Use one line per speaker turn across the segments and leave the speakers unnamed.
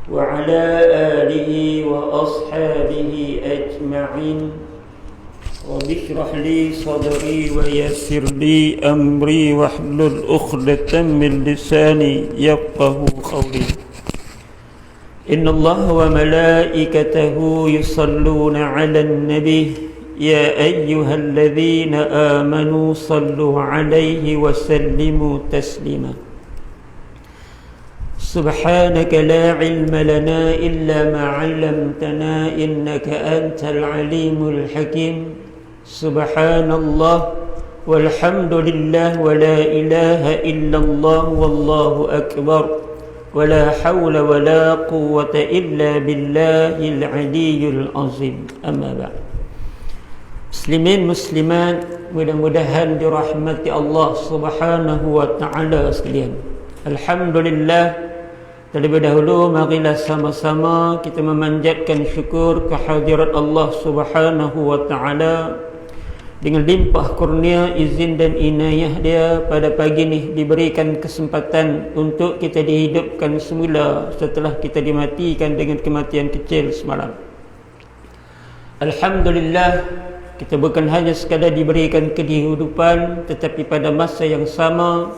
وعلى آله وأصحابه أجمعين. رب اشرح لي صدري ويسر لي أمري واحلل عقدة من لساني يفقه قولي. إن الله وملائكته يصلون على النبي يا أيها الذين آمنوا صلوا عليه وسلموا تسليما. سبحانك لا علم لنا إلا ما علمتنا إنك أنت العليم الحكيم. سبحان الله والحمد لله ولا إله إلا الله والله أكبر ولا حول ولا قوة إلا بالله العلي العظيم. أما بعد. Muslimin muslimat, mudah-mudahan dirahmati Allah Subhanahu wa taala sekalian. Alhamdulillah, terlebih dahulu marilah sama-sama kita memanjatkan syukur kehadirat Allah Subhanahu wa taala dengan limpah kurnia, izin dan inayah Dia. Pada pagi ini diberikan kesempatan untuk kita dihidupkan semula setelah kita dimatikan dengan kematian kecil semalam. Alhamdulillah, kita bukan hanya sekadar diberikan kehidupan, tetapi pada masa yang sama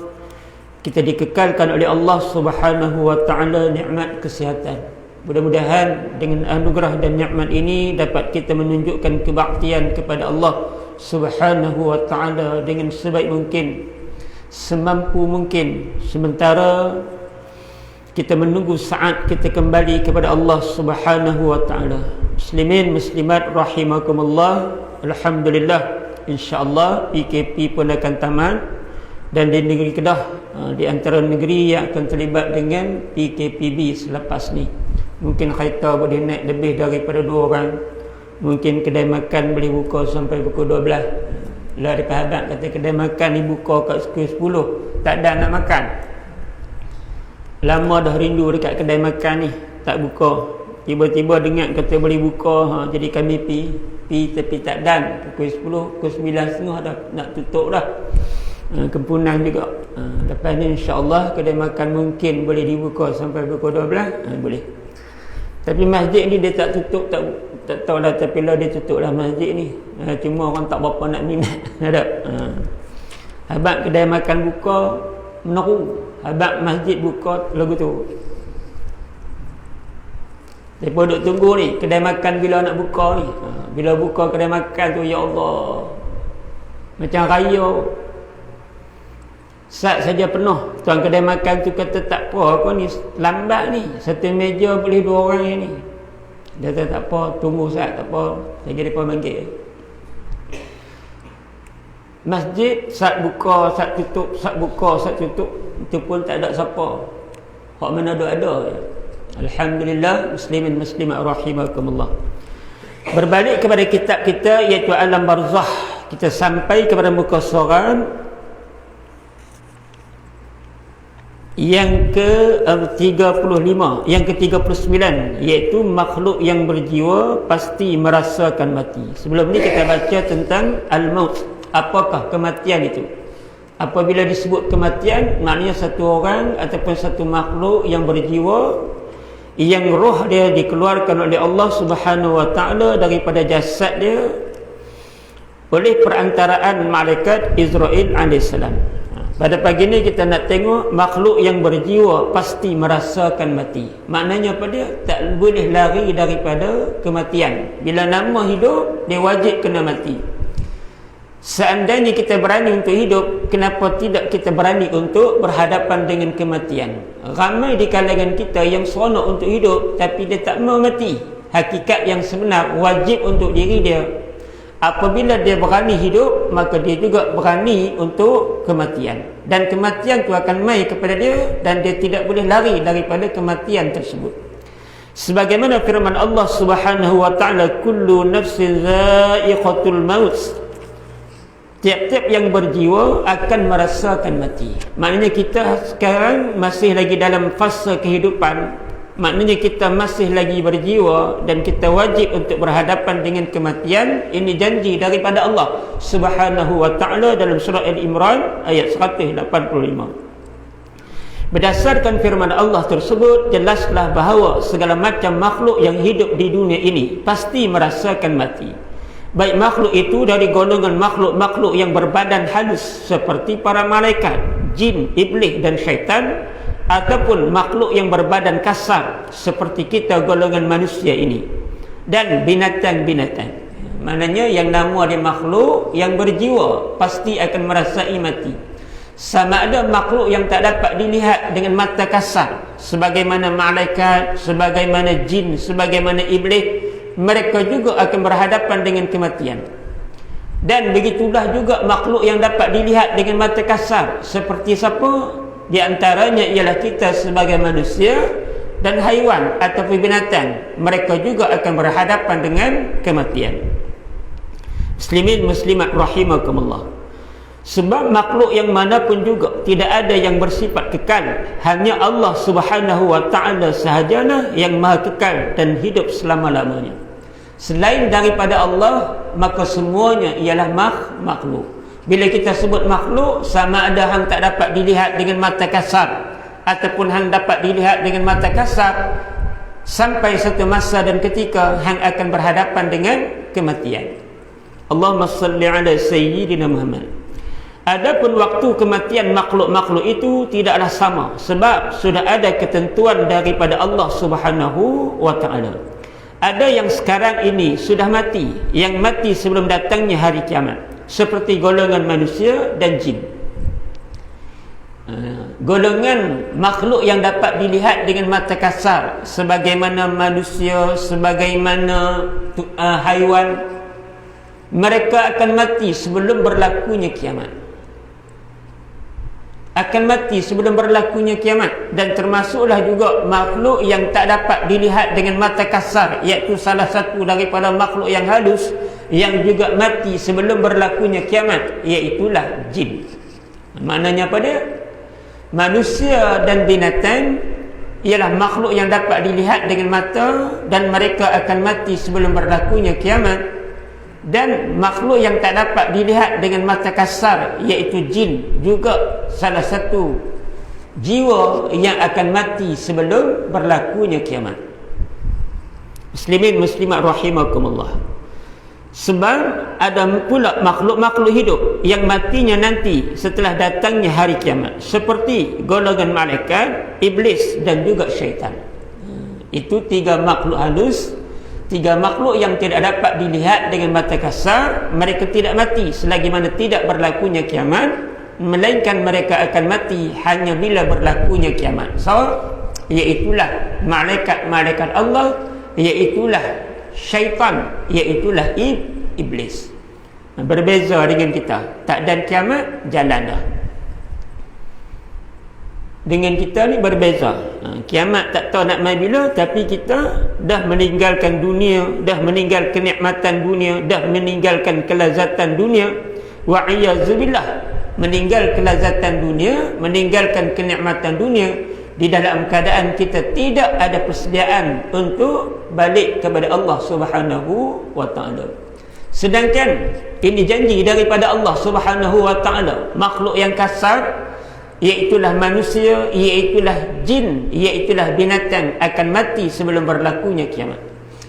kita dikekalkan oleh Allah Subhanahu wa taala nikmat kesihatan. Mudah-mudahan dengan anugerah dan nikmat ini dapat kita menunjukkan kebaktian kepada Allah Subhanahu wa taala dengan sebaik mungkin, semampu mungkin, sementara kita menunggu saat kita kembali kepada Allah Subhanahu wa taala. Muslimin muslimat rahimakumullah, alhamdulillah, insya-Allah PKP pun akan tamat. Dan di negeri Kedah, di antara negeri yang akan terlibat dengan PKPB selepas ni, mungkin kereta boleh naik lebih daripada 2 orang. Mungkin kedai makan boleh buka sampai pukul 12. Lah ada sahabat kata kedai makan ni buka kat pukul 10, tak ada nak makan. Lama dah rindu dekat kedai makan ni, tak buka. Tiba-tiba dengar kata boleh buka, jadi kami pi tapi tak dan. Pukul 10, pukul 9.30 dah nak tutup dah. Kempunan juga. Lepas ni insya-Allah kedai makan mungkin boleh dibuka sampai pukul 12, boleh. Tapi masjid ni dia tak tutup, tak tahulah, tapi lah dia tutup lah masjid ni. Cuma orang tak berapa nak minat. Ada. Habaq kedai makan buka meneru, habaq masjid buka lagu tu. Depa duk tunggu ni kedai makan bila nak buka ni. Bila buka kedai makan tu, ya Allah, macam raya. Saat saja penuh, tuan kedai makan tu kata tak apa, aku ni lambat ni, satu meja boleh 2 orang ni. Dia kata tak apa, tunggu saat, tak apa, lagi mereka panggil. Masjid saat buka, saat tutup, saat buka, saat tutup, itu pun tak ada siapa. Hak mana ada. Alhamdulillah, muslimin muslimat rahimakumullah. Berbalik kepada kitab kita iaitu Alam Barzakh, kita sampai kepada muka surat yang ke-35, yang ke-39, iaitu makhluk yang berjiwa pasti merasakan mati. Sebelum ni kita baca tentang al-maut. Apakah kematian itu? Apabila disebut kematian, maknanya satu orang ataupun satu makhluk yang berjiwa, yang roh dia dikeluarkan oleh Allah Subhanahu wa taala daripada jasad dia oleh perantaraan malaikat Israel alaihissalam. Pada pagi ni kita nak tengok makhluk yang berjiwa pasti merasakan mati. Maknanya apa dia? Tak boleh lari daripada kematian. Bila nama hidup, dia wajib kena mati. Seandainya kita berani untuk hidup, kenapa tidak kita berani untuk berhadapan dengan kematian? Ramai di kalangan kita yang seronok untuk hidup, tapi dia tak mau mati. Hakikat yang sebenar wajib untuk diri dia. Apabila dia berani hidup, maka dia juga berani untuk kematian. Dan kematian itu akan mai kepada dia, dan dia tidak boleh lari daripada kematian tersebut. Sebagaimana firman Allah Subhanahu wa taala, kullu nafsin dha'iqatul maut. Tiap-tiap yang berjiwa akan merasakan mati. Maknanya kita sekarang masih lagi dalam fasa kehidupan. Maknanya kita masih lagi berjiwa dan kita wajib untuk berhadapan dengan kematian. Ini janji daripada Allah Subhanahu wa taala dalam surah Al-Imran ayat 185. Berdasarkan firman Allah tersebut, jelaslah bahawa segala macam makhluk yang hidup di dunia ini pasti merasakan mati. Baik makhluk itu dari golongan makhluk-makhluk yang berbadan halus seperti para malaikat, jin, iblis dan syaitan, ataupun makhluk yang berbadan kasar seperti kita golongan manusia ini, dan binatang-binatang. Maknanya yang nama dia makhluk yang berjiwa pasti akan merasai mati. Sama ada makhluk yang tak dapat dilihat dengan mata kasar sebagaimana malaikat, sebagaimana jin, sebagaimana iblis, mereka juga akan berhadapan dengan kematian. Dan begitulah juga makhluk yang dapat dilihat dengan mata kasar seperti siapa? Di antaranya ialah kita sebagai manusia dan haiwan ataupun binatang, mereka juga akan berhadapan dengan kematian. Muslimin muslimat rahimakumullah. Sebab makhluk yang manapun juga tidak ada yang bersifat kekal, hanya Allah Subhanahu wa taala sahajalah yang maha kekal dan hidup selama-lamanya. Selain daripada Allah, maka semuanya ialah makhluk. Bila kita sebut makhluk, sama ada hang tak dapat dilihat dengan mata kasar ataupun hang dapat dilihat dengan mata kasar, sampai satu masa dan ketika hang akan berhadapan dengan kematian. Allahumma salli ala sayyidina Muhammad. Adapun waktu kematian makhluk-makhluk itu tidaklah sama, sebab sudah ada ketentuan daripada Allah Subhanahu wa taala. Ada yang sekarang ini sudah mati, yang mati sebelum datangnya hari kiamat, seperti golongan manusia dan jin. Golongan makhluk yang dapat dilihat dengan mata kasar sebagaimana manusia, sebagaimana haiwan, mereka akan mati sebelum berlakunya kiamat. Akan mati sebelum berlakunya kiamat. Dan termasuklah juga makhluk yang tak dapat dilihat dengan mata kasar, iaitu salah satu daripada makhluk yang halus yang juga mati sebelum berlakunya kiamat, iaitulah jin. Maknanya apa dia? Manusia dan binatang ialah makhluk yang dapat dilihat dengan mata dan mereka akan mati sebelum berlakunya kiamat. Dan makhluk yang tak dapat dilihat dengan mata kasar, iaitu jin, juga salah satu jiwa yang akan mati sebelum berlakunya kiamat. Muslimin muslimat rahimakumullah. Sebab ada pula makhluk-makhluk hidup yang matinya nanti setelah datangnya hari kiamat, seperti golongan malaikat, iblis dan juga syaitan. Itu tiga makhluk halus, tiga makhluk yang tidak dapat dilihat dengan mata kasar. Mereka tidak mati selagi mana tidak berlakunya kiamat, melainkan mereka akan mati hanya bila berlakunya kiamat. So, iaitulah malaikat-malaikat Allah, iaitulah syaitan, iaitulah iblis. Berbeza dengan kita. Tak ada kiamat, jalan dah. Dengan kita ni berbeza. Kiamat tak tahu nak mai bila, tapi kita dah meninggalkan dunia, dah meninggal kenikmatan dunia, dah meninggalkan kelazatan dunia. Wa iyyazubillah, meninggal kelazatan dunia, meninggalkan kenikmatan dunia di dalam keadaan kita tidak ada persediaan untuk balik kepada Allah Subhanahu wa taala. Sedangkan ini janji daripada Allah Subhanahu wa taala, makhluk yang kasar, iaitulah manusia, iaitulah jin, iaitulah binatang, akan mati sebelum berlakunya kiamat.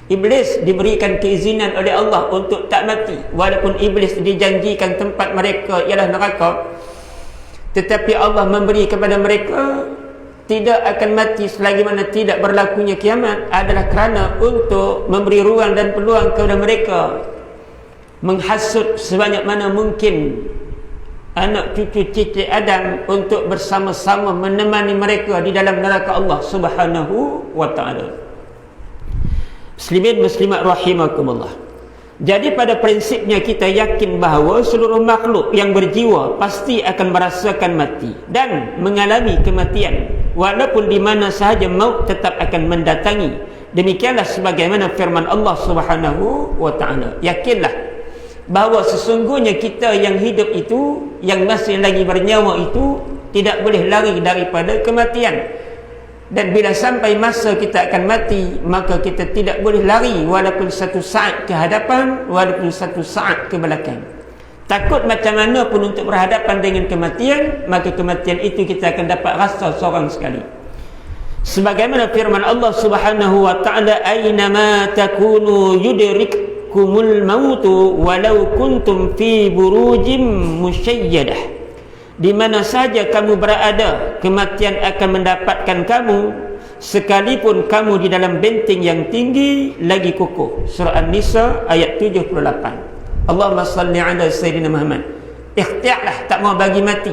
Iblis diberikan keizinan oleh Allah untuk tak mati, walaupun iblis dijanjikan tempat mereka ialah neraka, tetapi Allah memberi kepada mereka tidak akan mati selagi mana tidak berlakunya kiamat, adalah kerana untuk memberi ruang dan peluang kepada mereka menghasut sebanyak mana mungkin anak cucu cicit Adam untuk bersama-sama menemani mereka di dalam neraka Allah Subhanahu wa taala. Muslimin muslimat rahimakumullah. Jadi pada prinsipnya kita yakin bahawa seluruh makhluk yang berjiwa pasti akan merasakan mati dan mengalami kematian, walaupun di mana sahaja maut tetap akan mendatangi. Demikianlah sebagaimana firman Allah Subhanahu wa taala. Yakinlah bahawa sesungguhnya kita yang hidup itu, yang masih lagi bernyawa itu, tidak boleh lari daripada kematian. Dan bila sampai masa kita akan mati, maka kita tidak boleh lari walaupun satu saat ke hadapan, walaupun satu saat ke belakang. takut macam mana pun untuk berhadapan dengan kematian, maka kematian itu kita akan dapat rasa seorang sekali. Sebagaimana firman Allah Subhanahu wa taala, "Aynama takunu yudrikkumul mautu walau kuntum fi burujim musyayyadah." Di mana saja kamu berada, kematian akan mendapatkan kamu sekalipun kamu di dalam benteng yang tinggi lagi kokoh. Surah An-Nisa ayat 78. Allahumma salli ala Sayyidina Muhammad. Ikhtiarlah, tak mau bagi mati,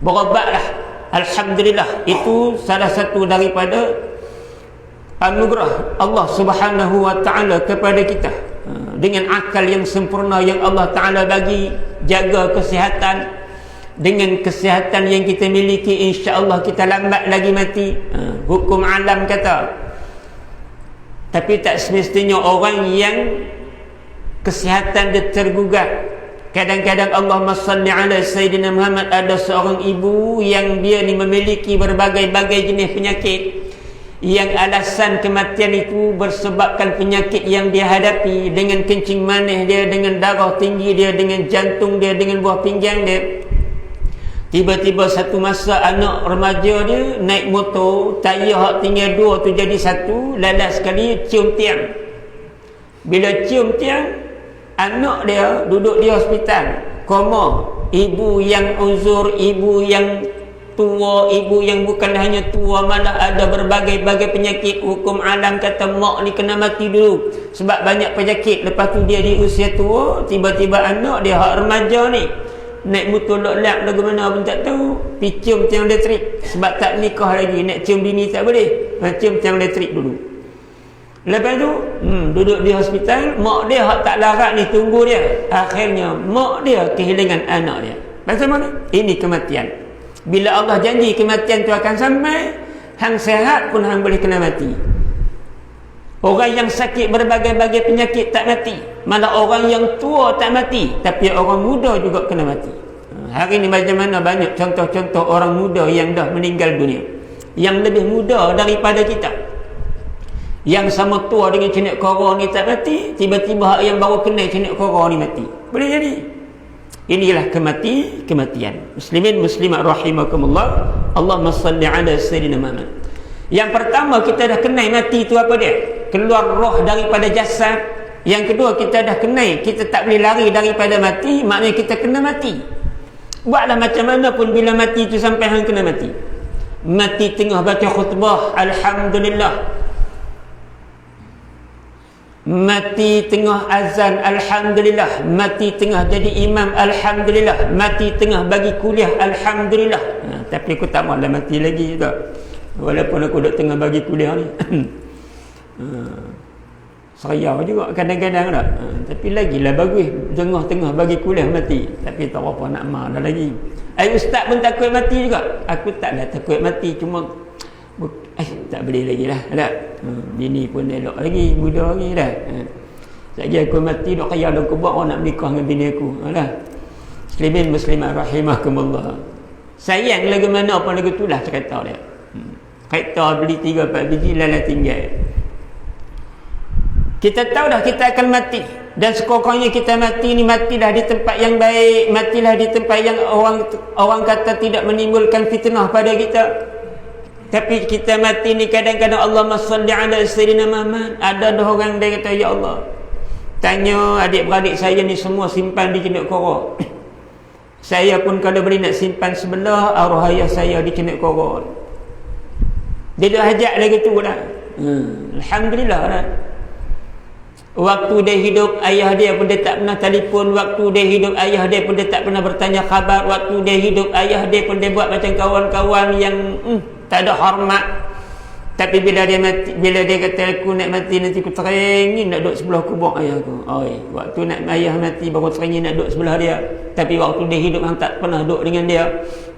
berobatlah. Alhamdulillah, itu salah satu daripada anugerah Allah Subhanahu wa taala kepada kita. Dengan akal yang sempurna yang Allah taala bagi, jaga kesihatan. Dengan kesihatan yang kita miliki, insya-Allah kita lambat lagi mati. Hukum alam kata. Tapi tak semestinya orang yang kesihatan dia tergugat. Kadang-kadang Allahumma salli ala Sayyidina Muhammad, ada seorang ibu yang dia ni memiliki berbagai-bagai jenis penyakit, yang alasan kematian itu bersebabkan penyakit yang dia hadapi, dengan kencing manis dia, dengan darah tinggi dia, dengan jantung dia, dengan buah pinggang dia. Tiba-tiba satu masa anak remaja dia naik motor, tayar hak tinggal dua tu jadi satu, lalas sekali cium tiang. Bila cium tiang, anak dia duduk di hospital, koma. Ibu yang uzur, ibu yang tua, ibu yang bukan hanya tua, malah ada berbagai-bagai penyakit. Hukum alam kata mak ni kena mati dulu sebab banyak penyakit. Lepas tu dia di usia tua, tiba-tiba anak dia hak remaja ni naik motor lak-lak lagu mana pun tak tahu, pergi cium tiang elektrik. Sebab tak nikah lagi, nak cium bini tak boleh, cium tiang elektrik dulu. Lepas tu duduk di hospital, mak dia hak tak larat ni tunggu dia. Akhirnya mak dia kehilangan anak dia. Macam mana? Ini kematian. Bila Allah janji kematian tu akan sampai, hang sehat pun hang boleh kena mati. Orang yang sakit berbagai-bagai penyakit tak mati, malah orang yang tua tak mati, tapi orang muda juga kena mati. Hari ni macam mana banyak contoh-contoh orang muda yang dah meninggal dunia, yang lebih muda daripada kita, yang sama tua dengan cenik kora ni tak mati, tiba-tiba yang baru kenal cenik kora ni mati. Boleh jadi. Inilah kematian. Muslimin muslimat rahimakumullah. Allahumma salli ala Sayyidina Muhammad. Yang pertama, kita dah kenal mati itu apa dia? Keluar roh daripada jasad. Yang kedua, kita dah kenal kita tak boleh lari daripada mati, maknanya kita kena mati. Buatlah macam mana pun bila mati itu sampai hang kena mati. Mati tengah baca khutbah, alhamdulillah. Mati tengah azan, alhamdulillah. Mati tengah jadi imam, alhamdulillah. Mati tengah bagi kuliah, alhamdulillah. Tapi aku tak mahu mati lagi tak? Walaupun aku duduk tengah bagi kuliah ni. Saya juga kadang-kadang tak? Tapi lagilah bagus tengah-tengah bagi kuliah mati. Tapi tak apa nak marah lagi. Ustaz pun takut mati juga. Aku taklah takut mati, cuma tak boleh lagi lah. Bini pun elok lagi, muda lagi dah. Sekejap aku mati duk kaya duk kubur, orang nak menikah dengan bini aku. Muslimin muslimat rahimahkumullah. Sayang lagu mana pun lagu tu lah cerita dia. Kereta beli 3-4 biji lalu tinggal. Kita tahu dah kita akan mati, dan sekurang-kurangnya kita mati ni matilah di tempat yang baik, matilah di tempat yang orang kata tidak menimbulkan fitnah pada kita. Tapi kita mati ni kadang-kadang Allahumma salli ala Sayyidina Muhammad. Ada dah orang dia kata, ya Allah, tanya adik-beradik saya ni semua simpan di cenik kora. Saya pun kalau boleh nak simpan sebelah arwah ayah saya di cenik kora. Dia dah hajat lagi tu lah. Alhamdulillah lah. Waktu dia hidup, ayah dia pun dia tak pernah telefon. Waktu dia hidup, ayah dia pun dia tak pernah bertanya khabar. Waktu dia hidup, ayah dia pun dia buat macam kawan-kawan yang tak ada hormat. Tapi bila dia mati, bila dia kata aku nak mati nanti aku teringin nak duduk sebelah kubur ayah aku. Waktu nak ayah mati baru teringin nak duduk sebelah dia. Tapi waktu dia hidup hang tak pernah duduk dengan dia,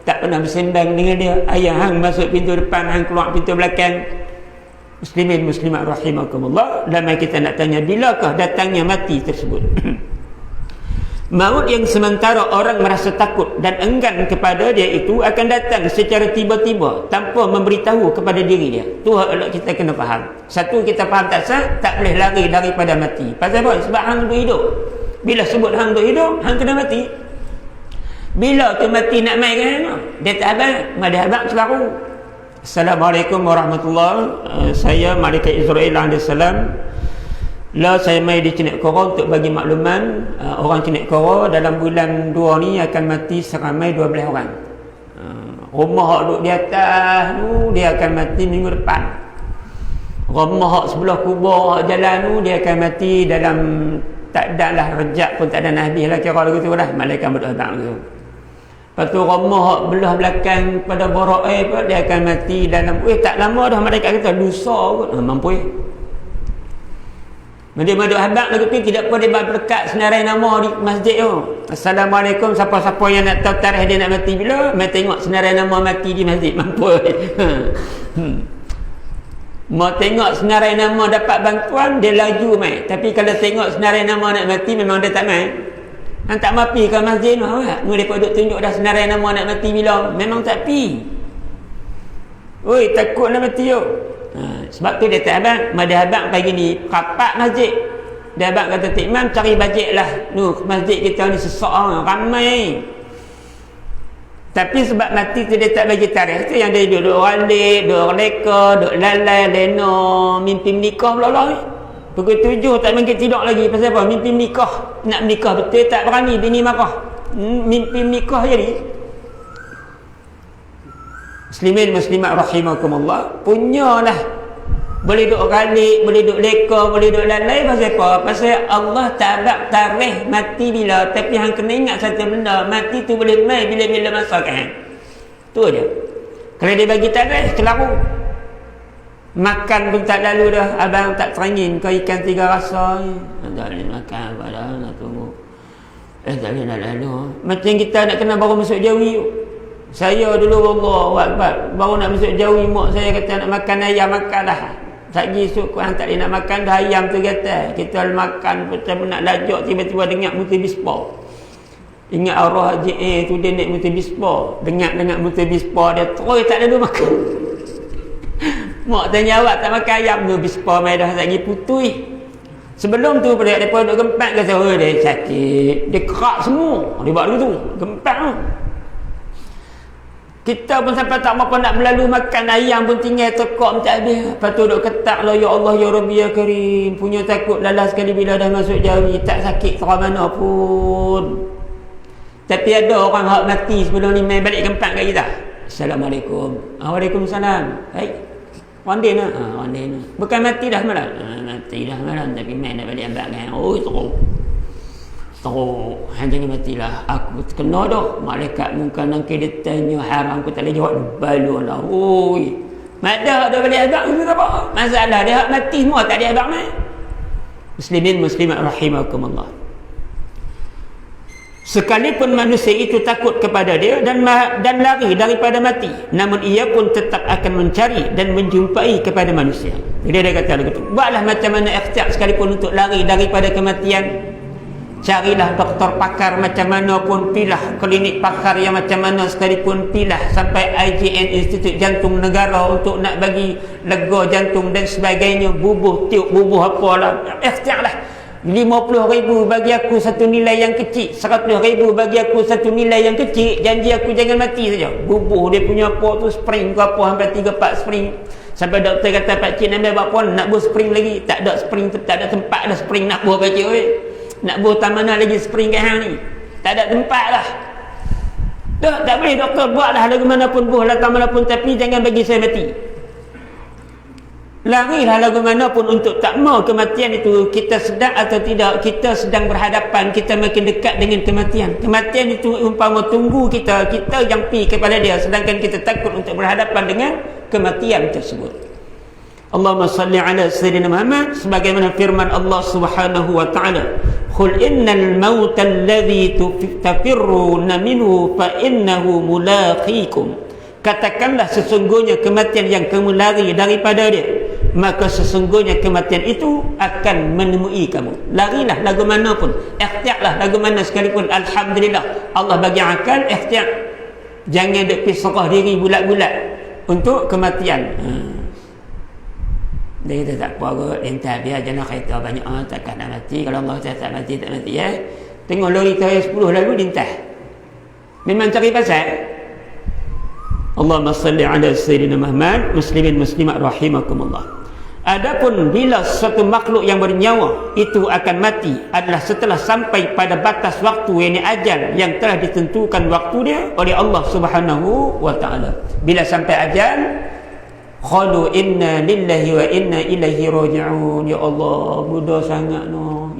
tak pernah bersendang dengan dia. Ayah hang masuk pintu depan, hang keluar pintu belakang. Muslimin muslimat rahimakumullah. Lama kita nak tanya, bilakah datangnya mati tersebut? Maut yang sementara orang merasa takut dan enggan kepada dia itu akan datang secara tiba-tiba tanpa memberitahu kepada diri dia. Tu hendaklah kita kena faham. Satu, kita faham tak boleh lari daripada mati. Pasal apa? Sebab hang hidup. Bila sebut hang duk hidup, hang kena mati. Bila tu mati nak mai kan? Dia tak abang, madai abang selaru. Assalamualaikum warahmatullahi. Saya malaikat Israel alaihissalam. Lah saya mai di Cenek Koro untuk bagi makluman, orang Cenek Koro dalam bulan 2 ni akan mati seramai 12 orang. Rumah hak duduk di atas tu dia akan mati minggu depan. Rumah hak sebelah kubur hak jalan tu dia akan mati dalam tak ada lah rejak pun tak ada nabi lah kira begitu lah, malaikat berdoa tu. Lepas tu rumah hak belah belakang pada borok pun dia akan mati dalam tak lama dah malaikat kata lusa kot mampu Madu habak lagu tu tidak pun dia berdekat senarai nama di masjid tu. Assalamualaikum, siapa-siapa yang nak tahu tarikh dia nak mati bila, mai tengok senarai nama mati di masjid mampu. Mau tengok senarai nama dapat bantuan dia laju mai. Tapi kalau tengok senarai nama nak mati memang dia tak mai. Hang tak mapi ke masjid tu awak. Mu depa duk tunjuk dah senarai nama nak mati bila, memang tak pi. Oi, takut nak mati yo. Sebab tu dia tak abang, madai abang pagi ni rapat masjid. Dia abang kata Tik Imam cari bajet lah. Masjid kita ni sesak ramai. Tapi sebab mati tu dia tak bagi tarikh tu yang dia duduk ralik, duduk leka, duduk lalai, lena, mimpi menikah pula. Pukul 7 tak mungkin tidur lagi. Pasal apa? Mimpi menikah. Nak menikah betul tak berani, bini marah. Mimpi menikah jadi. Muslimin muslimat rahimakumullah, punyalah boleh duduk ralik, boleh duduk leka, boleh duduk lalai. Pasal apa? Pasal Allah tak tarikh mati bila. Tapi hang kena ingat satu benda, mati tu boleh mai bila-bila masa kan. Tu aja. Kalau dia bagi tarikh kelaru. Makan pun tak lalu dah, abang tak terangin kau ikan 3 rasa ni. Tak boleh makan apa dah, nak tunggu. Tak boleh nak lalu. Macam kita nak kena baru masuk Jawi. Saya dulu Allah baru nak masuk Jawi, mak saya kata nak makan ayam, makan dah. Sagi esok korang tak boleh nak makan dah ayam tu kata. Kita makan macam nak lajak, tiba-tiba dengar muti bispa. Ingat arwah Haji tu dia naik muti bispa. Dengar muti bispa dia terus tak lalu makan. Mak tanya awak tak makan ayam tu, bispa mai dah lagi putui. Sebelum tu pada depa duk gempak kata dia sakit. Dia kerak semua. Dia buat dulu tu, gempak tu. Kita pun sampai tak apa nak berlalu makan ayam pun tinggal tekak macam habis. Lepas tu duk ketak lah, ya Allah ya Rabbi ya Karim. Punya takut lalas sekali bila dah masuk Jawi, tak sakit terang mana pun. Tapi ada orang hak mati sebelum ni main balik gempak kat kita. Assalamualaikum. Waalaikumsalam. Baik. Wandin lah. Wandin lah. Bukan mati dah malam. Mati dah malam tapi main nak balik ambak kan. Oh teruk. Hang jangan matilah. Aku terkena dah. Malaikat muka nangkir dia tanya haram. Aku tak boleh jawab. Balon lah. Oi. Madah dah balik abang itu apa? Masalah dia hak mati semua tak ada abang mai. Muslimin muslimat rahimakumullah. Sekalipun manusia itu takut kepada dia dan lari daripada mati, namun ia pun tetap akan mencari dan menjumpai kepada manusia. Jadi dia kata begitu. Buatlah macam mana ikhtiar sekalipun untuk lari daripada kematian. Carilah doktor pakar macam mana pun, pilah klinik pakar yang macam mana sekalipun, pilah sampai IJN Institut Jantung Negara untuk nak bagi lega jantung dan sebagainya, bubuh tiup, bubuh apalah, ikhtiarlah. 50,000 bagi aku satu nilai yang kecil, 100,000 bagi aku satu nilai yang kecil, janji aku jangan mati saja. Bubuh dia punya apa tu, spring ke apa, sampai 3-4 spring. Sampai doktor kata pakcik nak ambil apa, nak buat spring lagi, tak ada spring, tak ada tempat dah spring nak buat pakcik oi. Nak buat tak mana lagi spring kat hang ni, tak ada tempat lah. Tak boleh doktor, buatlah lagu mana pun, buh latar mana pun, tapi jangan bagi saya mati. Larilah lagu mana pun untuk tak mau kematian itu. Kita sedang atau tidak, kita sedang berhadapan, kita makin dekat dengan kematian. Kematian itu umpama tunggu kita yang pergi kepada dia, sedangkan kita takut untuk berhadapan dengan kematian tersebut. Allahumma salli ala Sayyidina Muhammad, sebagaimana firman Allah Subhanahu wa taala, "Qul innal mauta alladhi tafirruna minhu fa innahu mulaqikum." Katakanlah sesungguhnya kematian yang kamu lari daripada dia, maka sesungguhnya kematian itu akan menemui kamu. Larilah lagu mana pun, ikhtiarlah lagu mana sekalipun. Alhamdulillah Allah bagi akal, ikhtiar. Jangan duk serah diri bulat-bulat untuk kematian. Dia kata tak apa kot, entah biar jangan kereta banyak takkan nak mati. Kalau Allah tak mati, tak mati ya. Tengok lori tayar 10 lalu lintah. Memang cari pasal. Allahumma salli ala sayyidina Muhammad. Muslimin muslimat rahimakumullah. Adapun bila suatu makhluk yang bernyawa itu akan mati adalah setelah sampai pada batas waktu, yakni ajal yang telah ditentukan waktu dia oleh Allah Subhanahu wa taala. Bila sampai ajal, qalu inna lillahi wa inna ilaihi raji'un. Ya Allah, mudah sangat no.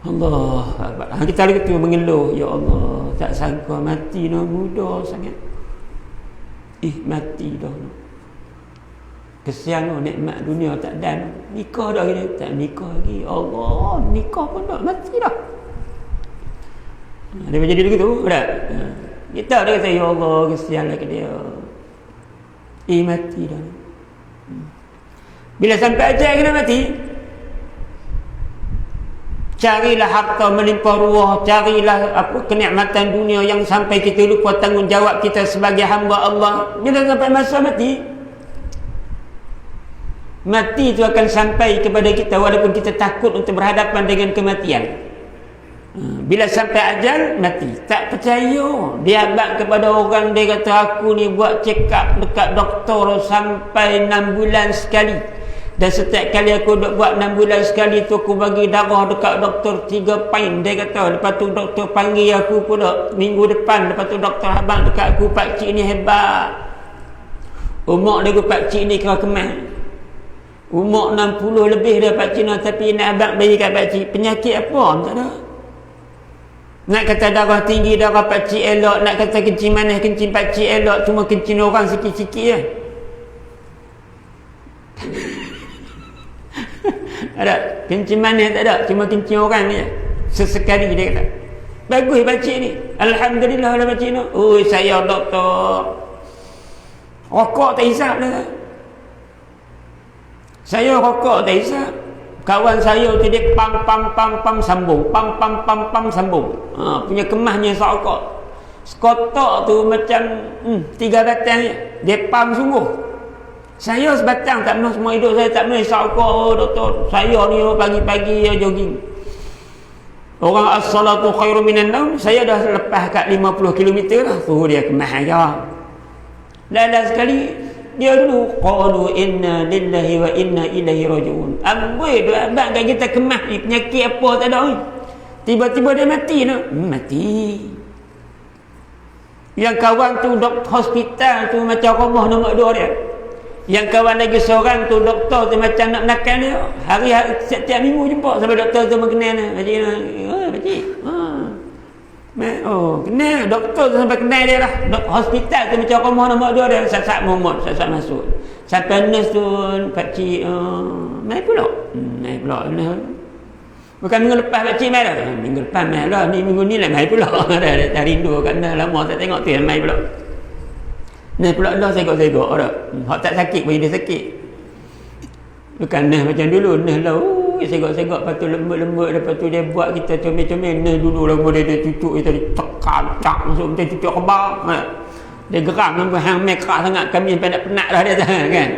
Allah Akbar. Kita lagi tu mengeluh, ya Allah, tak sangka mati no, mudah sangat. Mati dah no. Kesian no, nikmat dunia tak dan. Nikah dah gini, tak nikah lagi. Allah, nikah pun dah mati dah. Dia jadi begitu, tak? Kita dia kata, ya Allah, kesian lagi dia. Mati dah. Bila sampai ajal kena mati, carilah harta melimpah ruah, carilah kenikmatan dunia yang sampai kita lupa tanggungjawab kita sebagai hamba Allah. Bila sampai masa mati, mati itu akan sampai kepada kita walaupun kita takut untuk berhadapan dengan kematian. Bila sampai ajal, mati. Tak percaya, dia abad kepada orang, dia kata aku ni buat check up dekat doktor sampai 6 bulan sekali, dan setiap kali aku buat 6 bulan sekali tu aku bagi darah dekat doktor 3 pint. Dia kata lepas tu doktor panggil aku pula minggu depan, lepas tu doktor abang dekat aku, pakcik ni hebat, umur dia pakcik ni kira kemas, umur 60 lebih dah pakcik ni, tapi nak abang bagi kat pakcik penyakit apa tak ada. Nak kata darah tinggi, darah pakcik elok. Nak kata kencing manis, kencing pakcik elok. Cuma kencing orang sikit-sikit je. Ada kencing manis tak ada, cuma kencing orang je. Sesekali dia kata. Bagus pakcik ni, alhamdulillah lah pakcik ni. Oh, saya doktor, rokok tak hisap dah. Saya rokok tak hisap. Kawan saya tu dia pam sambung, pam sambung. Punya kemahnya sokok. Sekotak tu macam 3 batang je. Dia pam sungguh. Saya sebatang tak pernah, semua hidup saya tak pernah sokok, doktor. Saya ni pagi-pagi jogging. Orang as-salatu khairu minan naum, saya dah lepas kat 50 km lah. Tu dia kemah aja. Lala sekali dia dulu qalu inna lillahi wa inna ilaihi raji'un. Amboi doa abang kat kita kemah ni, penyakit apa tak ada ni. Tiba-tiba dia mati no. Mati. Yang kawan tu doktor hospital tu macam rumah nombor 2 dia. Yang kawan lagi seorang tu doktor tu macam nak nakal dia. Hari-hari setiap minggu jumpa sampai doktor tu mengenal dia. Pakcik. Kenal doktor tu sampai kenal dia lah. Hospital tu macam rumah nombor 2 dia. Sat-sat momot, sat-sat masuk. Sampai nurse tu, pakcik mai pula. Mai pula. Bukan minggu lepas pakcik mai dah. Minggu lepas mai lah. Ni minggu ni lah mai pula. Dah rindu kerana lama tak tengok tu yang mai pula. Mai pula dah segok-segok dah. Hak tak sakit pun dia sakit. Bukan nah macam dulu. Nah lah segok-segok, lepas tu lembut-lembut, lepas tu dia buat kita comel-comel. Nah dulu lah dia tutup, dia cekak masuk macam tutup kebal. Dia geram sampai hang merah sangat, kami sampai nak penat dah dia kan.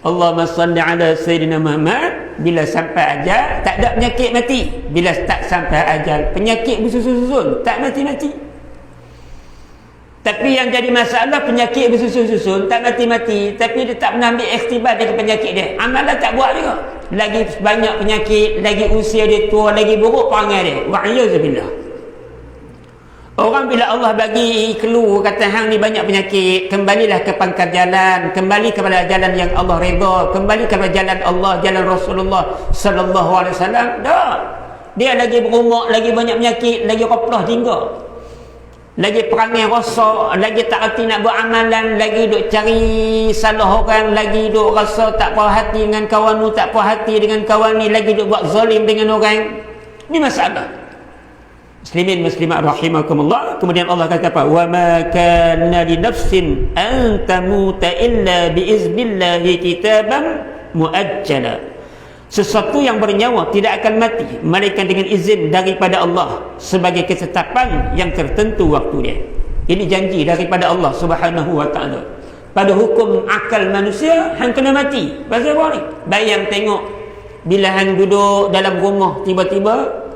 Allahumma salli ala sayyidina Muhammad. Bila sampai ajal tak ada penyakit mati. Bila tak sampai ajal penyakit bersusun-susun, tak mati-mati. Tapi yang jadi masalah, penyakit bersusun-susun, tak mati-mati, tapi dia tak pernah ambil ikhtibar dengan penyakit dia. Amalan tak buat juga. Lagi banyak penyakit, lagi usia dia tua, lagi buruk perangai dia. Wa'iyyazubillah. Orang bila Allah bagi clue, kata hang ni banyak penyakit, kembalilah ke pangkal jalan, kembali kepada jalan yang Allah redha, kembali kepada jalan Allah, jalan Rasulullah sallallahu alaihi wasallam. Dah. Dia lagi berumur, lagi banyak penyakit, lagi koplah tinggal. Lagi perangai rosak, lagi tak hati nak buat amalan, lagi duk cari salah orang, lagi duk rasa tak puas hati dengan kawan ni, tak puas hati dengan kawan ni, lagi duk buat zalim dengan orang. Ini masalah. Muslimin muslimat rahimakumullah. Kemudian Allah kata apa? Wa ma kana li nafsin an tamuta illa bi iznillahi kitaban muajjala. Sesuatu yang bernyawa tidak akan mati melainkan dengan izin daripada Allah sebagai ketetapan yang tertentu waktu dia. Ini janji daripada Allah Subhanahu wa taala. pada hukum akal manusia, hang kena mati. Pasal apa ni? Bayang tengok, bila hang duduk dalam rumah, tiba-tiba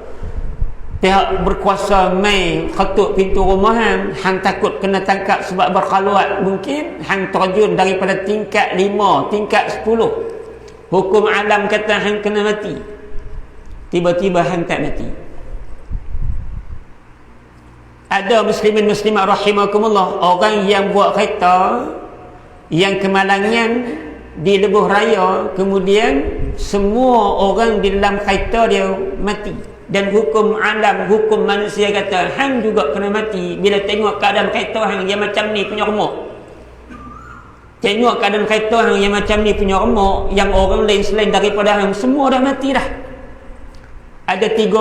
pihak berkuasa mai ketuk pintu rumah hang takut kena tangkap sebab berkhaluat. Mungkin hang terjun daripada tingkat 5, tingkat 10. Hukum alam kata hang kena mati. Tiba-tiba hang tak mati. Ada muslimin muslimat rahimakumullah, orang yang buat kereta yang kemalangan di lebuh raya, kemudian semua orang di dalam kereta dia mati. Dan hukum alam, hukum manusia kata hang juga kena mati bila tengok keadaan kereta hang yang macam ni punya remuk. Tengok keadaan kereta hang yang macam ni punya remuk, yang orang lain selain daripada hang semua dah mati dah. Ada 3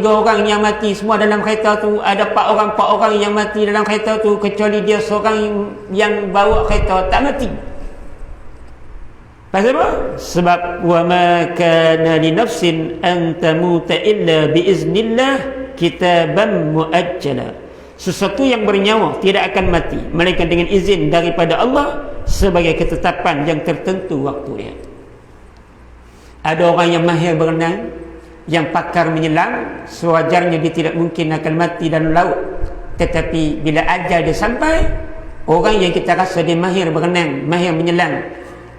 orang yang mati semua dalam kereta tu. Ada 4 orang yang mati dalam kereta tu, kecuali dia seorang yang bawa kereta tak mati. Pasal apa? Sebab wa ma kana li nafsin an tamuta illa bi iznillah kitaban muajjala. Sesuatu yang bernyawa tidak akan mati melainkan dengan izin daripada Allah sebagai ketetapan yang tertentu waktu dia. Ada orang yang mahir berenang, yang pakar menyelam, sewajarnya dia tidak mungkin akan mati dalam laut. Tetapi bila ajal dia sampai, orang yang kita rasa dia mahir berenang, mahir menyelam,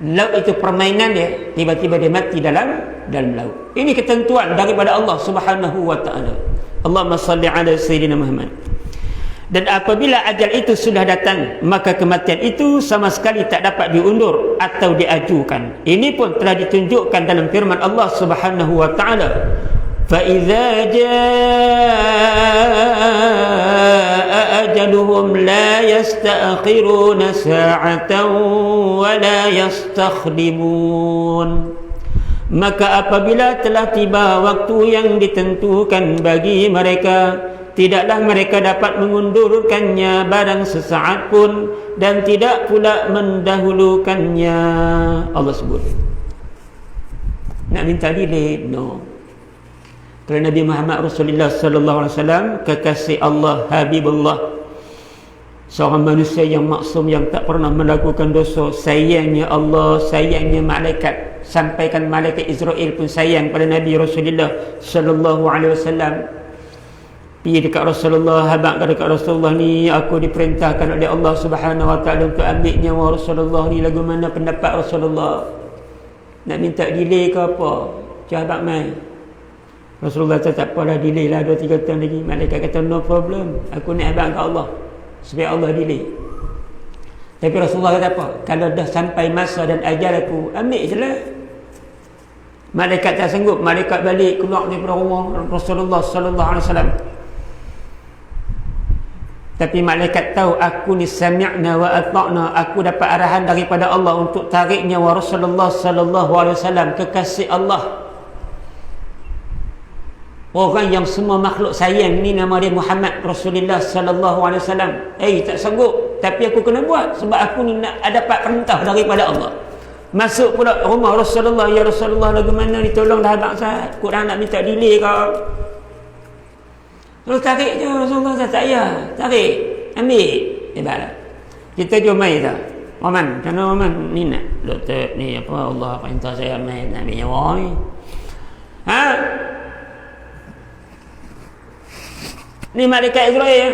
laut itu permainan dia, tiba-tiba dia mati dalam laut. Ini ketentuan daripada Allah Subhanahu wa taala. Allahumma salli ala sayyidina Muhammad. Dan apabila ajal itu sudah datang, maka kematian itu sama sekali tak dapat diundur atau diajukan. Ini pun telah ditunjukkan dalam firman Allah Subhanahu wa taala, fa idza jaa ajaluhum la yasta'khiruna sa'atan wa la yastakhdimun. Maka apabila telah tiba waktu yang ditentukan bagi mereka, tidaklah mereka dapat mengundurkannya barang sesaat pun, dan tidak pula mendahulukannya. Allah sebut. Nak minta delay? No. Kerana Nabi Muhammad Rasulullah sallallahu alaihi wasallam, kekasih Allah, Habibullah, seorang manusia yang maksum, yang tak pernah melakukan dosa, sayangnya Allah, sayangnya malaikat, sampaikan malaikat Israel pun sayang pada Nabi Rasulullah sallallahu alaihi wasallam. Pergi dekat Rasulullah, habaq dekat Rasulullah ni, aku diperintahkan oleh Allah Subhanahu wa taala untuk ambil nyawa Rasulullah ni, lagu mana pendapat Rasulullah? Nak minta delay ke apa? Habaq mai. Rasulullah kata tak apalah, delay lah 2-3 tahun lagi. Malaikat kata no problem, aku nak habaq kat Allah supaya Allah delay. Tapi Rasulullah kata apa? Kalau dah sampai masa dan ajal aku, ambil je lah. Malaikat tak sanggup, malaikat balik keluar daripada rumah Rasulullah sallallahu alaihi wasallam. Tapi malaikat tahu aku ni sami'na wa ata'na, aku dapat arahan daripada Allah untuk tarik nyawa Rasulullah sallallahu alaihi wasallam, kekasih Allah. Orang yang semua makhluk sayang ni, nama dia Muhammad Rasulullah sallallahu alaihi wasallam. Tak sanggup, tapi aku kena buat sebab aku ni nak dapat perintah daripada Allah. Masuk pula rumah Rasulullah, ya Rasulullah, lagu mana ni, tolonglah abang saya, aku dah nak minta delay kau. Terus tarik je Rasulullah, tak payah, tarik, ambil. Hebatlah. Kita jom mai dah. Waman, kerana Waman ni nak doktor ni apa, Allah perintah saya mai nak ambil nyawa ni. Ni malaikat Israel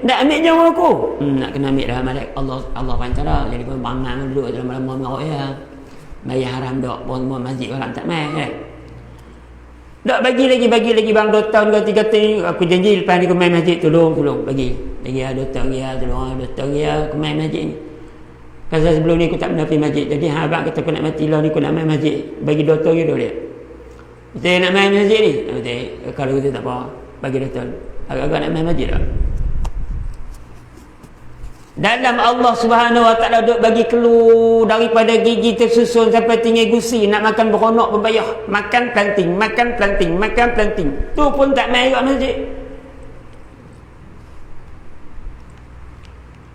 nak ambil nyawa aku. Nak kena ambil dah malaikat Allah perintah dah. Jadi pun bangang duduk dalam malam mengarut ya. Bayar haram dok, pun masjid orang tak mai kan. Tak bagi lagi bang 2 tahun ke 3 tahun, aku janji lepas ni aku main masjid, tolong bagi ya 2 tahun ya, tolong 2 tahun ya aku main masjid ni. Pasal sebelum ni aku tak pernah pergi masjid. Jadi abang kata aku nak mati lah ni, aku nak main masjid, bagi 2 tahun je dia. Kita nak main masjid ni. Kalau kita tak apa, bagi 2 tahun. Agak-agak nak main masjid tak? Dalam Allah Subhanahu wa taala duk bagi keluar daripada gigi tersusun sampai tinggi gusi, nak makan beronok berbayar, makan planting. Tu pun tak main kat masjid.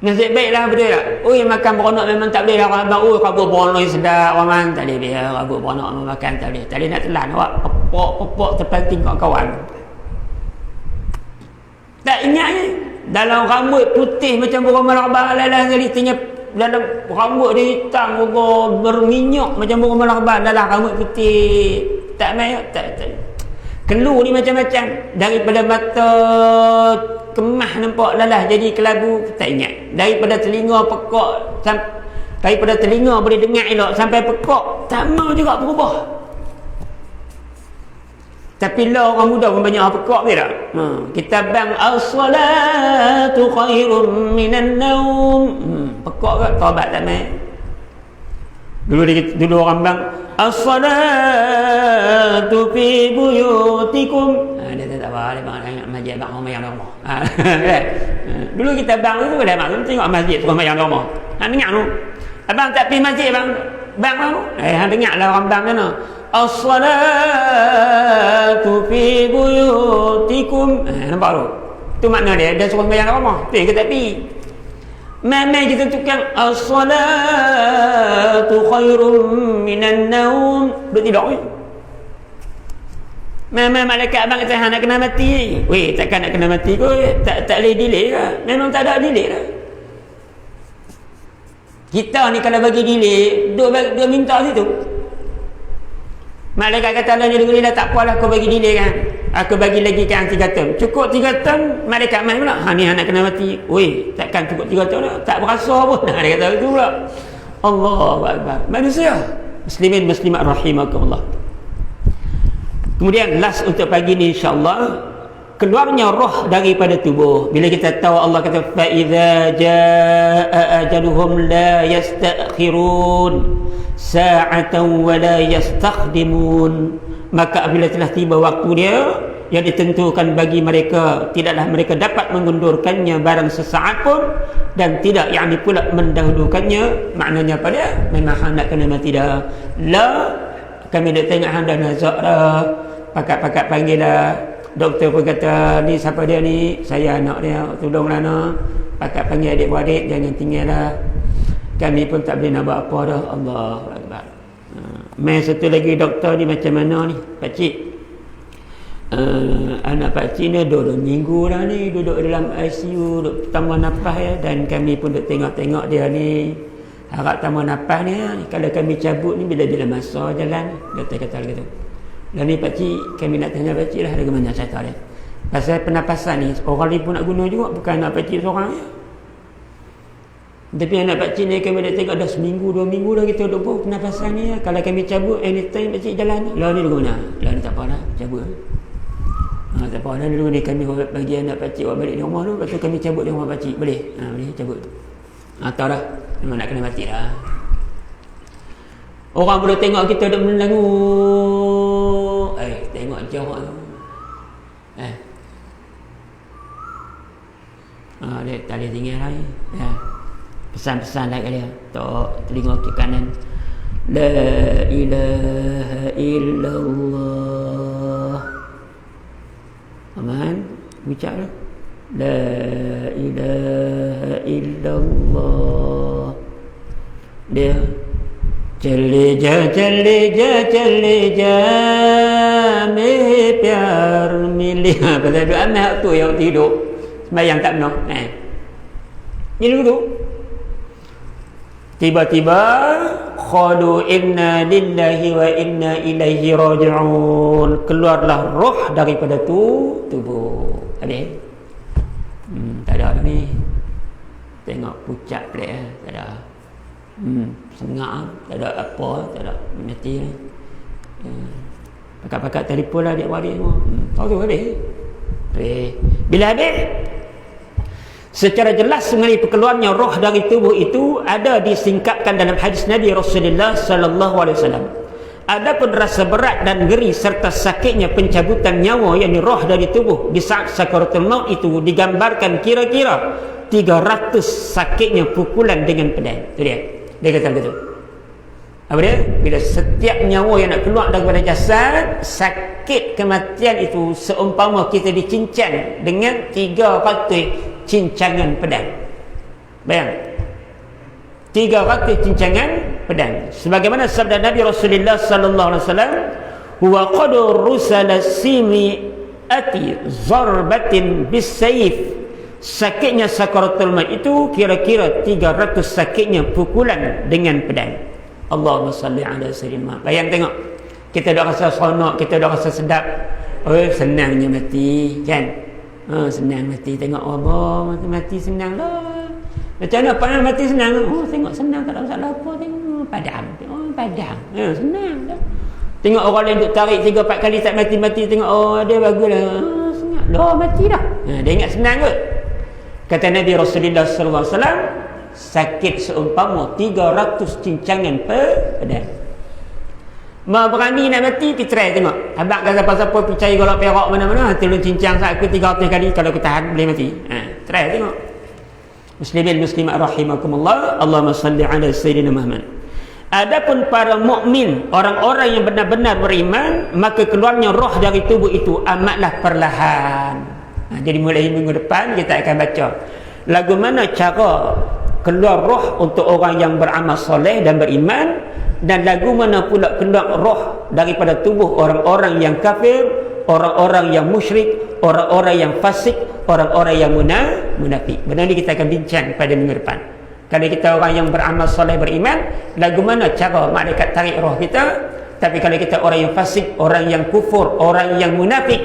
Nasib baiklah betul tak? Makan beronok memang tak boleh lah. Abang, kabur beronok sedap, Rahman. Tak boleh biar kabur beronok makan, tak boleh. Tak boleh nak telan awak. Pepok terplanting kat kawan. Tak ingat ni. Dalam rambut putih macam burung merabah, lalah sekali, tengah dalam rambut dia hitam, Allah, berminyak macam burung marabah, dalam rambut putih. Tak main, tak. Keluar ni macam-macam. Daripada mata kemah nampak lalah jadi kelabu, tak ingat. Daripada telinga pekak, daripada telinga boleh dengar elok sampai pekak, tak mau juga berubah. Tapi lah orang muda pun banyak pekak dia tak? Kita bang as-salatu khairum minan naum. Pekak ke? Taubat tak main. Dulu orang bang as-salatu fi buyutikum. Dia tak apa, dia bang ingat masjid bang orang mayang rumah. Dulu kita bang tu dah maklum tengok masjid orang mayang rumah. Dengar tu. Abang tak pergi masjid bang tu. Dengarlah orang bang sana. As-salatu fi buyutikum. Nampak tu? Tu makna dia suruh bayang rumah. Pergi ke tak pergi? Memang kita tukang as-salatu khairum minan naum. Duduk tidur ni. Memang malaikat abang kata nak kena mati. Weh, takkan nak kena mati kot. Tak boleh delay lah. Memang tak ada delay lah. Kita ni kalau bagi delay, dia minta situ. Malaikat kata Allah ni dengar dah, tak apalah kau bagi delay kan. Aku bagi lagi kan 3 tahun. Cukup 3 tahun, malaikat main pula. Ni anak kena mati. Oi, takkan cukup 3 tahun dah. Tak berasa pun. Dia kata itu pula. Allahu akbar. Manusia, muslimin muslimat rahimakumullah. Kemudian last untuk pagi ni insya-Allah, keluarnya roh daripada tubuh. Bila kita tahu Allah kata fa iza jaa ajaluhum la yastakhirun sa'atan wa la yastakhdimun. Maka apabila telah tiba waktu dia yang ditentukan bagi mereka, tidaklah mereka dapat mengundurkannya barang sesaat pun, dan tidak yakni pula mendahulukannya. Maknanya apa dia? Memang hendak kena mati dah. La, kami dah tengok hendak nazak dah. Pakat-pakat panggil dah. Doktor pun kata, ni siapa dia ni? Saya anak dia, tolonglah nak. Pakat panggil adik-beradik, jangan tinggal dah. Kami pun tak boleh nak buat apa dah. Allahu akbar. Main satu lagi doktor ni macam mana ni pakcik? Anak pakcik ni 2 minggu dah ni duduk dalam ICU, duduk tambah nafas ya. Dan kami pun duduk tengok-tengok dia ni, harap tambah nafas ni ya. Kalau kami cabut ni bila-bila masa jalan. Doktor kata gitu. Dan ni pakcik, kami nak tanya pakcik lah bagaimana cerita dia. Pasal pernafasan ni orang lain pun nak guna juga, bukan anak pakcik seorang ya. Tapi anak pakcik ni kami dah tengok dah seminggu 2 minggu dah kita duduk buat pernafasan ni ya. Kalau kami cabut anytime pakcik jalan. Lah ni dulu mana? Lah ni tak apa dah cabut. Tak apa dah dulu ni kami bagi anak pakcik buat balik di rumah tu. Lepas tu kami cabut di rumah pakcik. Boleh? Boleh cabut. Tahu dah. Memang nak kena mati dah. Orang boleh tengok kita duduk menanggu. Tengok jauh tu. Dia tak boleh tinggal lagi. Pesan-pesan lah kat dia. Tok telinga ke kanan. La ilaha illallah. Aman. Ucap lah. La ilaha illallah. Dia चले जा मेरे प्यार मिले. Pasal doa amat tu yang tidur sembahyang tak benar. Ni dulu tiba-tiba qalu inna lillahi wa inna ilaihi raji'un. Keluarlah roh daripada tubuh. Ada? Tak ada ni. Tengok pucat pelik tak ada. Sengak, tak ada apa, tak ada mati ni. Pakat-pakat telefon lah adik-adik semua. Tahu tu habis. Bila habis, secara jelas mengenai perkeluarnya roh dari tubuh itu ada disingkapkan dalam hadis Nabi Rasulullah sallallahu alaihi wasallam. Adapun rasa berat dan geri serta sakitnya pencabutan nyawa, yakni roh dari tubuh di saat sakaratul maut itu digambarkan kira-kira 300 sakitnya pukulan dengan pedang. Itu dia. Dia kata begitu. Apa dia? Bila setiap nyawa yang nak keluar daripada jasad, sakit kematian itu seumpama kita dicincang dengan 300 cincangan pedang. Bayang. 300 cincangan pedang. Sebagaimana sabda Nabi Rasulullah sallallahu alaihi wasallam, "Huwa qad rusala simi'ati zarbatin bis-sayf sakitnya sakaratul maut itu kira-kira 300 sakitnya pukulan dengan pedang. Allahumma salli ala sayyidina. Bayang tengok, kita dah rasa seronok, kita dah rasa sedap, oh senangnya mati kan. Senang mati, tengok Allah mati senang lah. Macam mana pandang mati senang? Oh tengok senang, tak ada masalah apa, tengok padam. Oh padam, senang dah. Tengok orang lain duk tarik 3-4 kali tak mati-mati, tengok oh dia baguslah, senang dah mati dah. Dia ingat senang kot. Kata Nabi Rasulullah sallallahu alaihi wasallam, sakit seumpama 300 cincangan pedang. Mau berani nak mati, pergi try tengok. Abang kata siapa-siapa pergi cari golok perak mana-mana, tolong cincang aku 300 kali, kalau aku tahan boleh mati. Try tengok. Muslimin muslimat rahimakumullah. Allahumma salli ala sayyidina Muhammad. Adapun para mukmin, orang-orang yang benar-benar beriman, maka keluarnya roh dari tubuh itu amatlah perlahan. Jadi mulai minggu depan kita akan baca lagu mana cara keluar roh untuk orang yang beramal soleh dan beriman, dan lagu mana pula keluar roh daripada tubuh orang-orang yang kafir, orang-orang yang musyrik, orang-orang yang fasik, orang-orang yang munafik. Benar ni kita akan bincang pada minggu depan. Kalau kita orang yang beramal soleh beriman, lagu mana cara malaikat tarik roh kita. Tapi kalau kita orang yang fasik, orang yang kufur, orang yang munafik,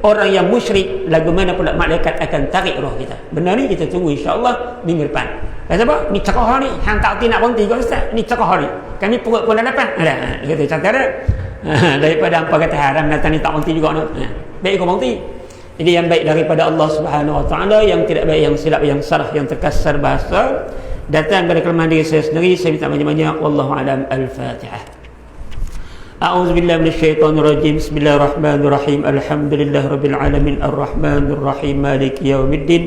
orang yang musyrik, lagu mana pula malaikat akan tarik roh kita. Benar ni kita tunggu insya-Allah minggu depan. Kata apa? Ni cerah ni, hang tak nak berhenti ke ustaz? Ni cerah ni. Kami perut pun dah lapar. Ada kata cantik dah. Daripada hampa kata haram datang ni tak berhenti juga nak. Baik kau berhenti. Jadi yang baik daripada Allah Subhanahu wa taala, yang tidak baik, yang silap, yang salah, yang terkasar bahasa datang dari kelemahan diri saya sendiri. Saya minta banyak-banyak. Wallahu alam. Al-Fatihah. أعوذ بالله من الشيطان الرجيم. بسم الله الرحمن الرحيم. الحمد لله رب العالمين الرحمن الرحيم مالك يوم الدين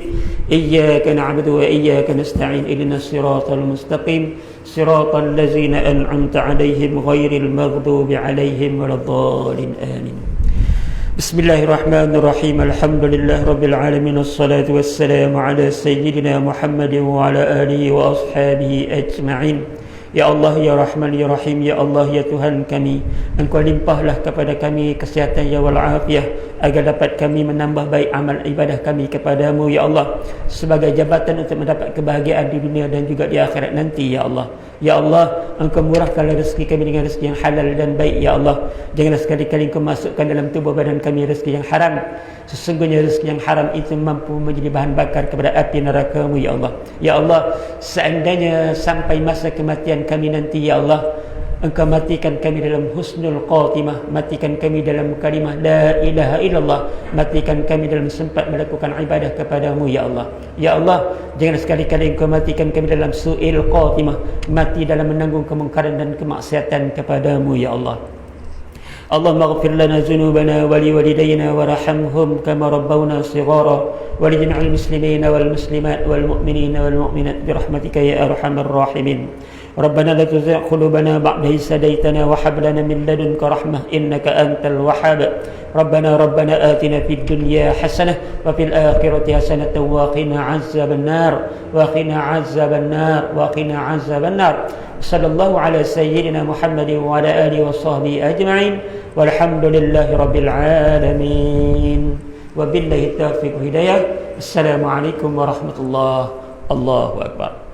إياك نعبد وإياك نستعين إهدنا الصراط المستقيم صراط الذين أنعمت عليهم غير المغضوب عليهم ولا الضالين آمين. بسم الله الرحمن الرحيم. الحمد لله رب العالمين والصلاة والسلام على سيدنا محمد وعلى آله وأصحابه أجمعين. Ya Allah, Ya Rahman, Ya Rahim, Ya Allah, Ya Tuhan kami, Engkau limpahlah kepada kami kesihatan ya walafiat, agar dapat kami menambah baik amal ibadah kami kepadamu, Ya Allah, sebagai jabatan untuk mendapat kebahagiaan di dunia dan juga di akhirat nanti, Ya Allah. Ya Allah, Engkau murahkanlah rezeki kami dengan rezeki yang halal dan baik, Ya Allah. Janganlah sekali-kali Engkau masukkan dalam tubuh badan kami rezeki yang haram. Sesungguhnya rezeki yang haram itu mampu menjadi bahan bakar kepada api neraka-Mu, Ya Allah. Ya Allah, seandainya sampai masa kematian kami nanti, Ya Allah, Engkau matikan kami dalam husnul khatimah, matikan kami dalam kalimah la ilaha illallah, matikan kami dalam sempat melakukan ibadah kepadamu, Ya Allah. Ya Allah, jangan sekali-kali Engkau matikan kami dalam su'il khatimah, mati dalam menanggung kemungkaran dan kemaksiatan kepadamu, Ya Allah. Allahumma ighfir lana dhunubana wa liwalidayna warhamhum kama rabbawna shighara wa li jami'il muslimina wal muslimat wal mu'minina wal mu'minat bi rahmatika ya arhamar rahimin. ربنا لا تزغ قلوبنا بعد إذ هديتنا وهب لنا من لدنك رحمة إنك أنت الوهاب. ربنا آتنا في الدنيا حسنة وفي الآخرة حسنة وقنا عذاب النار وقنا عذاب النار. صلى الله على سيدنا محمد وعلى آله وصحبه أجمعين والحمد لله رب العالمين وبالله التوفيق والهداية. السلام عليكم ورحمة الله. الله أكبر.